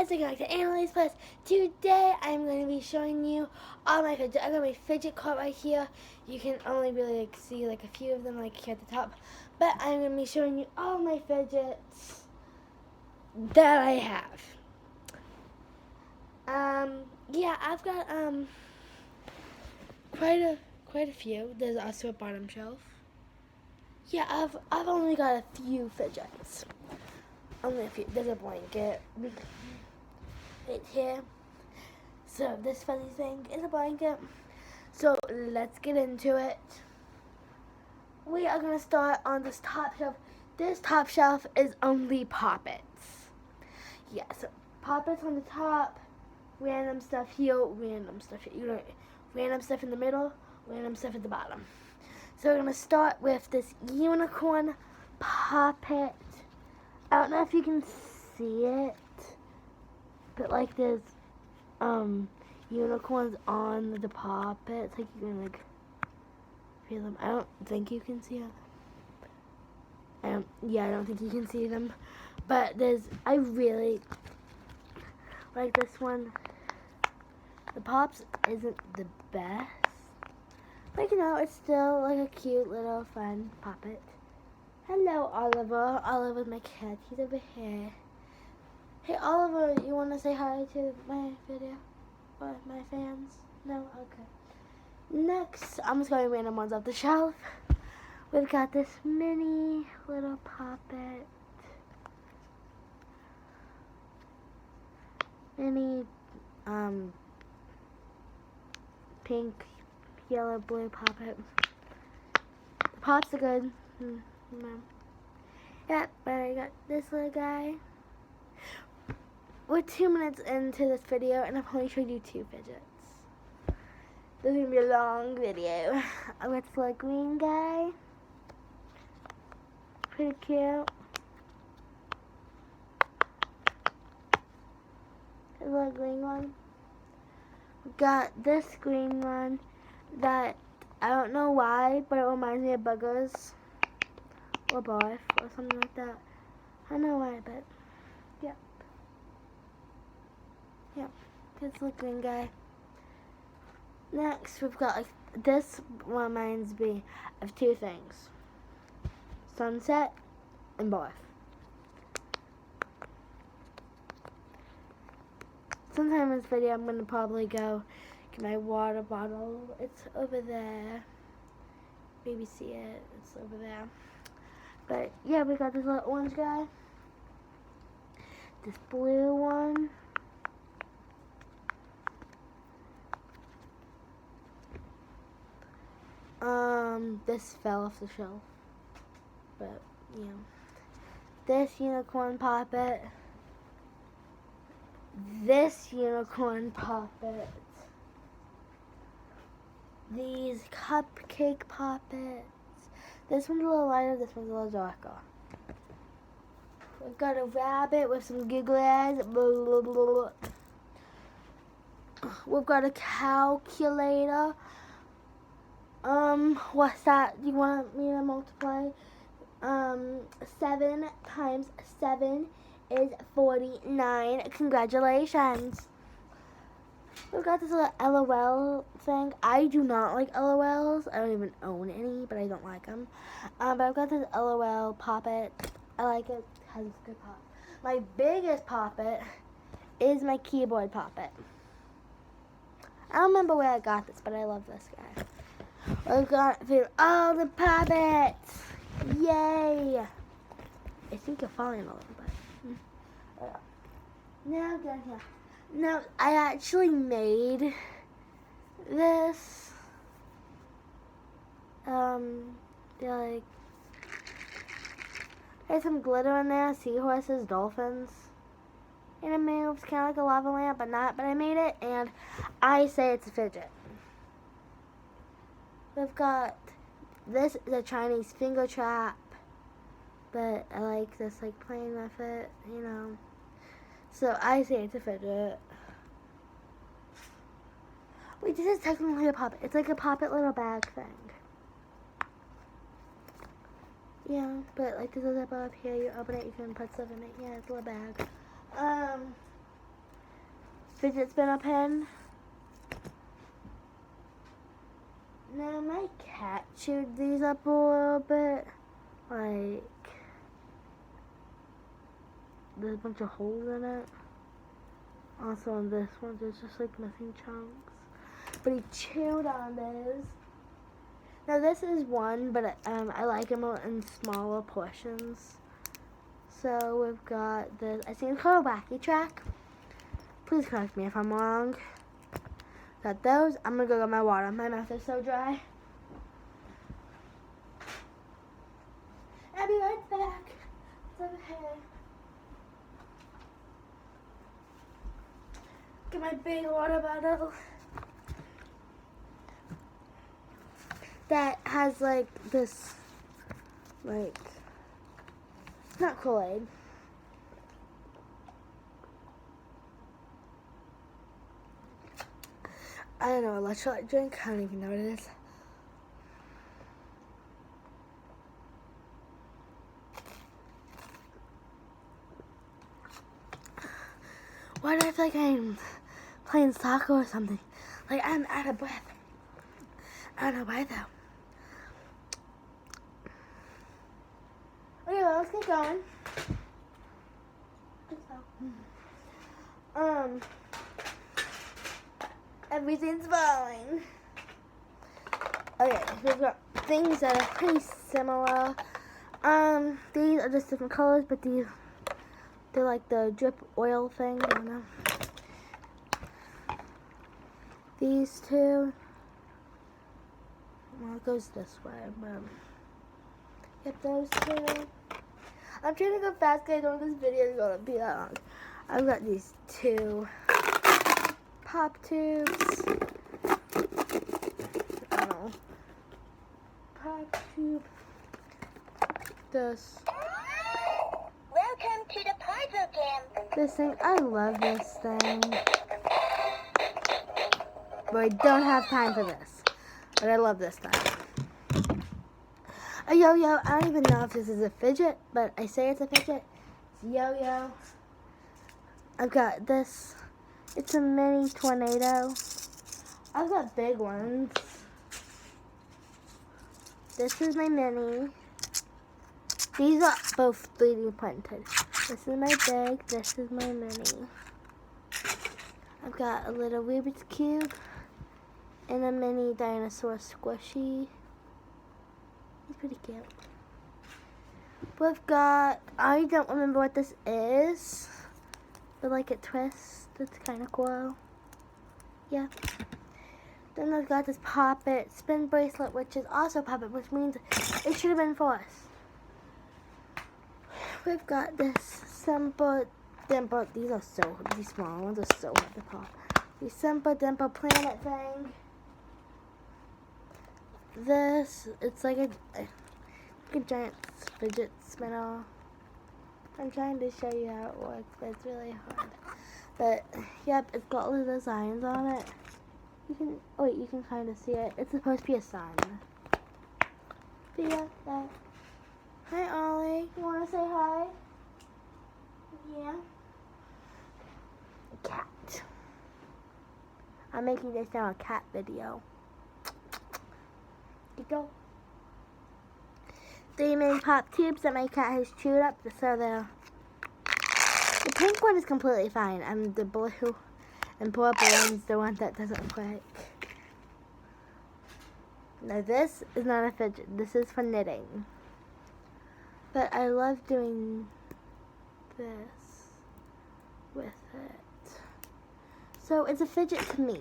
guys, welcome back to Annalise Plus. Today I'm going to be showing you all my fidgets. I got my fidget cart right here. You can only really see a few of them here at the top. But I'm going to be showing you all my fidgets that I have. Yeah, I've got quite a few. There's also a bottom shelf. Yeah, I've only got a few fidgets. Only a few. There's a blanket right here. So this fuzzy thing is a blanket. So let's get into it. We are gonna start on this top shelf. This top shelf is only poppets. Yeah, so poppets on the top, random stuff here, random stuff here. You know, random stuff in the middle, random stuff at the bottom. So we're gonna start with this unicorn poppet. I don't know if you can see it, but there's unicorns on the poppets. You can feel them. I don't think you can see them. I don't think you can see them. But I really like this one. The pops isn't the best. It's still a cute little fun poppet. Hello, Oliver. Oliver's my cat. He's over here. Hey, Oliver, you want to say hi to my video? Or my fans? No? Okay. Next, I'm just going random ones off the shelf. We've got this mini little poppet. Mini, pink, yellow, blue poppet. The pops are good. No. Yeah, but I got this little guy. We're 2 minutes into this video, and I've only showed you 2 fidgets. This is going to be a long video. I got this little green guy. Pretty cute. This little green one. We got this green one that I don't know why, but it reminds me of buggers. Or barf, or something like that. I don't know why, but yeah. Yeah, this little green guy. Next, we've got this reminds me of 2 things: sunset and barf. Sometime in this video, I'm gonna probably go get my water bottle. It's over there. Maybe see it. It's over there. But yeah, we got this little orange guy. This blue one. This fell off the shelf. But, yeah. This unicorn poppet. This unicorn poppet. These cupcake poppets. This one's a little lighter, this one's a little darker. We've got a rabbit with some googly eyes. Blah, blah, blah. We've got a calculator. What's that? Do you want me to multiply? 7 times 7 is 49. Congratulations. We've got this little LOL thing. I do not like LOLs. I don't even own any, but I don't like them. But I've got this LOL poppet. I like it. It has a good pop. My biggest poppet is my keyboard poppet. I don't remember where I got this, but I love this guy. We've got all the poppets. Yay! I think you're falling a little bit. Now down here. Now, I actually made this. There's some glitter in there, seahorses, dolphins. And it moves kind of like a lava lamp, but not. But I made it, and I say it's a fidget. We've got this is a Chinese finger trap, but I like this, playing with it, So I say it's a fidget. Wait, this is technically a poppet. It's like a poppet little bag thing. Yeah, but there's a zipper up here. You open it, you can put stuff in it. Yeah, it's a little bag. fidget spinner pen. Now my cat chewed these up a little bit. Like, there's a bunch of holes in it. Also on this one, there's just like missing chunks. But he chewed on this. Now this is one, but I like them in smaller portions. So we've got this, I think it's called a wacky track. Please correct me if I'm wrong. Got those. I'm gonna go get my water. My mouth is so dry. I'll be right back. It's okay. Get my big water bottle. That has like this, like, not Kool-Aid. I don't know, electrolyte drink. I don't even know what it is. Why do I feel like I'm playing soccer or something? Like I'm out of breath. I don't know why though. Okay, well, let's get going. Everything's falling. Okay, we've got things that are pretty similar. These are just different colors, but they're like the drip oil thing. I don't know. These two. Well, it goes this way, but get those two. I'm trying to go fast because I know this video is gonna be that long. I've got these two pop tubes. I don't know. Pop tube. This. Welcome to the puzzle game. This thing. I love this thing. But I don't have time for this. But I love this thing. A yo-yo. I don't even know if this is a fidget, but I say it's a fidget. It's yo-yo. I've got this. It's a mini tornado. I've got big ones. This is my mini. These are both 3D printed. This is my big. This is my mini. I've got a little Rubik's Cube and a mini dinosaur squishy. He's pretty cute. We've got, I don't remember what this is, but like a twist. That's kind of cool. Yeah. Then I've got this Pop-It spin bracelet, which is also Pop-It, which means it should have been for us. We've got this simple dimple. These small ones are so hard to pop. The simple dimple planet thing. This, it's like a giant fidget spinner. I'm trying to show you how it works, but it's really hard. But, yep, it's got all the designs on it. You can kind of see it. It's supposed to be a sun. But yeah, that. Hi, Ollie. You want to say hi? Yeah. Cat. I'm making this now a cat video. Here you go. 3 mini pop tubes that my cat has chewed up, so the pink one is completely fine. The blue and purple one's the one that doesn't break. Now this is not a fidget. This is for knitting. But I love doing this with it. So it's a fidget to me.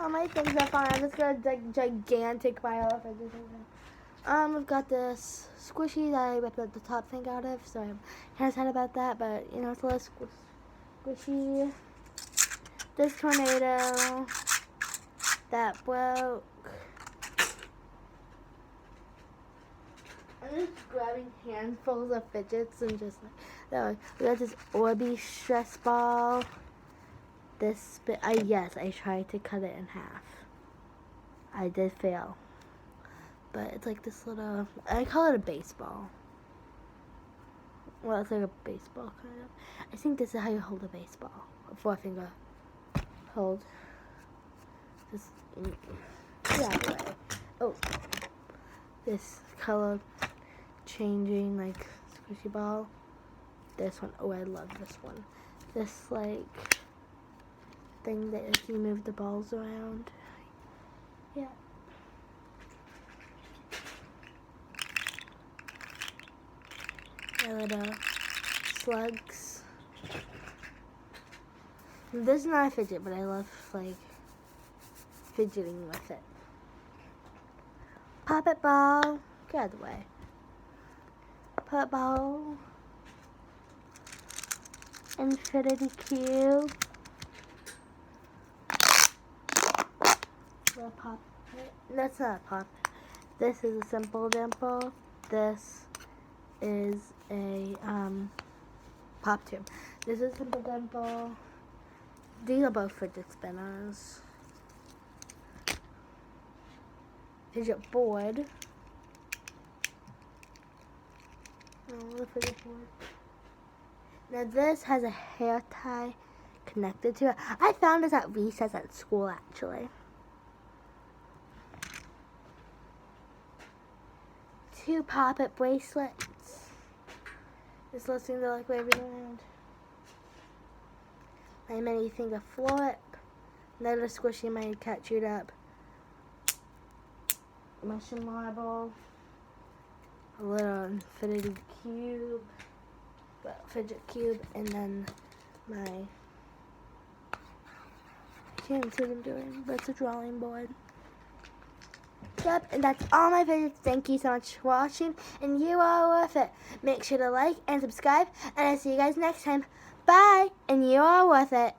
All my things are fine. I just got a gigantic pile of fidgets. We've got this squishy that I ripped the top thing out of, so I'm kind of sad about that, but you know, it's a little squishy. This tornado that broke. I'm just grabbing handfuls of fidgets and just like, we got this Orby stress ball. This bit, yes, I tried to cut it in half. I did fail. But it's like this little, I call it a baseball. Well, it's like a baseball kind of. I think this is how you hold a baseball. A 4-finger hold. Just that way. Oh, this color changing like squishy ball. This one, oh, I love this one. This like thing that if you move the balls around. Yeah. My little slugs. This is not a fidget, but I love like fidgeting with it. Puppet ball. Get out of the way. Puppet ball. Infinity cube. The puppet. That's not a puppet. This is a simple dimple. This is a pop tube. This is simple dimple. These are both fidget spinners. Fidget board. Oh, the fidget board. Now this has a hair tie connected to it. I found this at recess at school actually. 2 pop-it bracelets. This little thing that like waving around. My mini finger flip. Another squishy my cat chewed up. Mushroom marble. A little infinity cube. Well, fidget cube. And then my... I can't see what I'm doing, but it's a drawing board. Yep, and that's all my fidgets. Thank you so much for watching, and you are worth it. Make sure to like and subscribe, and I'll see you guys next time. Bye, and you are worth it.